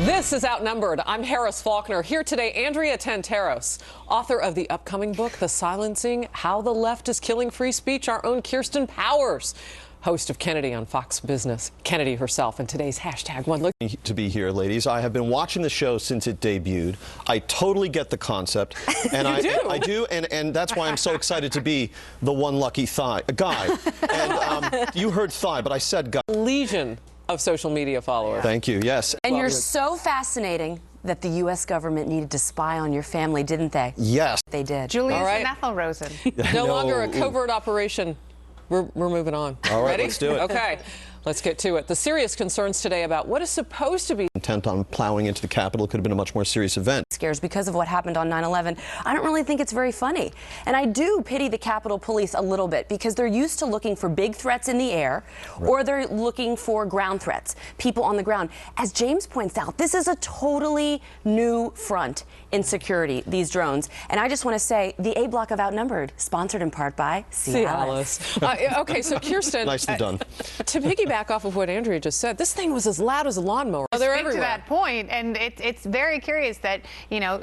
This is Outnumbered. I'm Harris Faulkner. Here today, Andrea Tantaros, author of the upcoming book, The Silencing: How the Left is Killing Free Speech, our own Kirsten Powers, host of Kennedy on Fox Business. Kennedy herself and today's #1 look. To be here, ladies. I have been watching the show since it debuted. I totally get the concept. And I do, and that's why I'm so excited to be the one lucky guy. And you heard thigh, but I said guy. Legion of social media followers. Thank you, yes. And you're so fascinating that the U.S. government needed to spy on your family, didn't they? Yes. They did. Julius right. and Ethel Rosen. No longer a covert operation. We're moving on. All right, Ready? let's do it. Okay, let's get to it. The serious concerns today about what is supposed to be Intent on plowing into the Capitol could have been a much more serious event. Scares because of what happened on 9/11. I don't really think it's very funny. And I do pity the Capitol Police a little bit because they're used to looking for big threats in the air, or they're looking for ground threats, people on the ground. As James points out, this is a totally new front in security, these drones. And I just want to say, the A block of Outnumbered, sponsored in part by Cialis. Okay, so Kirsten, Nicely done. To piggyback off of what Andrea just said, this thing was as loud as a lawnmower. They're everywhere. To that point, and it's very curious that, you know,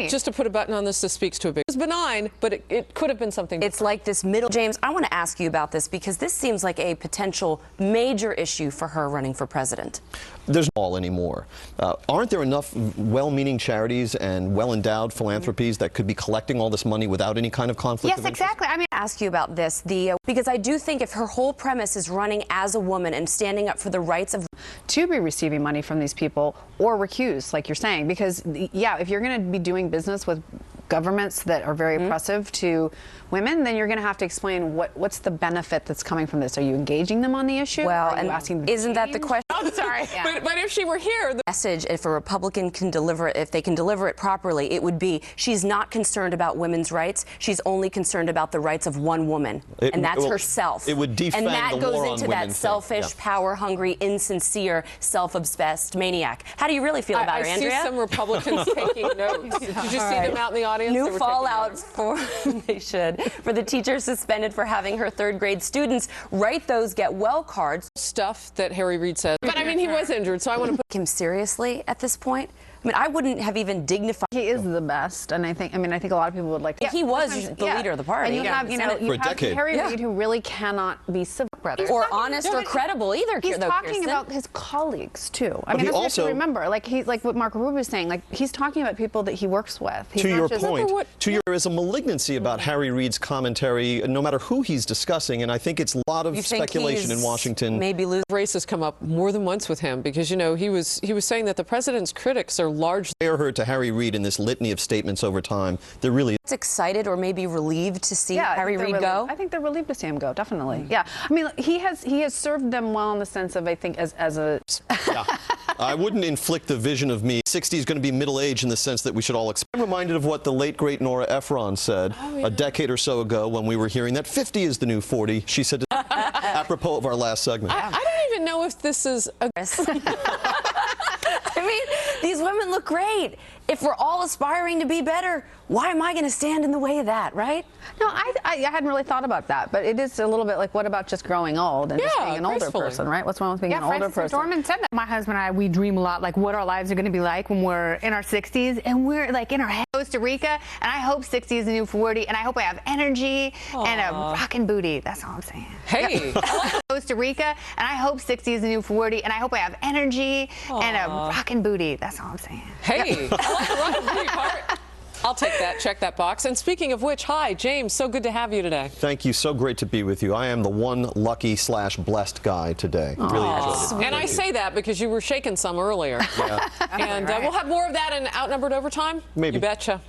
just to put a button on this, this speaks to a big. It's benign, but it could have been something. It's like this middle. James, I want to ask you about this because this seems like a potential major issue for her running for president. There's no all anymore. Aren't there enough well-meaning charities and well-endowed philanthropies that could be collecting all this money without any kind of conflict of interest? Yes, exactly. I mean, Ask you about this, because I do think if her whole premise is running as a woman and standing up for the rights of to be receiving money from these people or recused, like you're saying, because yeah, if you're going to be doing business with governments that are very oppressive to women, then you're going to have to explain what's the benefit that's coming from this. Are you engaging them on the issue? Well, and asking isn't that the question? I'm sorry, but if she were here, the message, if a Republican can deliver it, if they can deliver it properly, it would be she's not concerned about women's rights. She's only concerned about the rights of one woman, and that's herself. It would defang and that the goes war into on that women selfish, power-hungry, insincere, self-obsessed maniac. How do you really feel about her, Andrea? I see some Republicans taking notes. Did you see them out in the audience? New fallout for they should for the teacher suspended for having her third-grade students write those get well cards. Stuff that Harry Reid said. But I mean, he was injured, so I want to put him seriously at this point. I mean, I wouldn't have even dignified. He is the best, and I think a lot of people would like to. Yeah, he was the leader of the party. And you have, you know, For a decade. Harry Reid, who really cannot be civil, or honest or credible either. He's talking about his colleagues too. I mean, that's what you have to remember. Like what Mark Rubio is saying. Like he's talking about people that he works with. To your point, there is a malignancy about Harry Reid's commentary, no matter who he's discussing, and I think it's a lot of speculation in Washington. Maybe race has come up more than once with him because, you know, he was saying that the president's critics are largely to Harry Reid in this litany of statements over time. They're really excited or maybe relieved to see Harry Reid go. I think they're relieved to see him go. Definitely. Yeah. I mean, he has served them well in the sense of, I think, as a. Yeah. I wouldn't inflict the vision of me. 60 is going to be middle age in the sense that we should all expect. I'm reminded of what the late great Nora Ephron said a decade or so ago when we were hearing that 50 is the new 40. She said, apropos of our last segment. I don't even know if this is a. I mean, these women look great. If we're all aspiring to be better, why am I going to stand in the way of that, right? No, I hadn't really thought about that, but it is a little bit like, what about just growing old and just being an older person, right? What's wrong with being an older person? Dorman said that. My husband and I, we dream a lot, like what our lives are going to be like when we're in our 60s, and we're like in our head. Costa Rica, and I hope 60 is the new 40, and I hope I have energy and a rockin' booty. That's all I'm saying. Hey. Costa Rica, and I hope 60 is the new 40, and I hope I have energy and a rockin' booty. That's all I'm saying. Hey. I'll take that. Check that box. And speaking of which, hi, James. So good to have you today. Thank you. So great to be with you. I am the one lucky/blessed guy today. Really enjoyed it. And I say that because you were shaking some earlier. Yeah. And we'll have more of that in Outnumbered Overtime. Maybe. You betcha.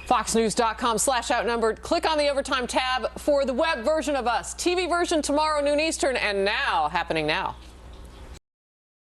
FoxNews.com/Outnumbered. Click on the Overtime tab for the web version of us. TV version tomorrow, noon Eastern, and now, happening now.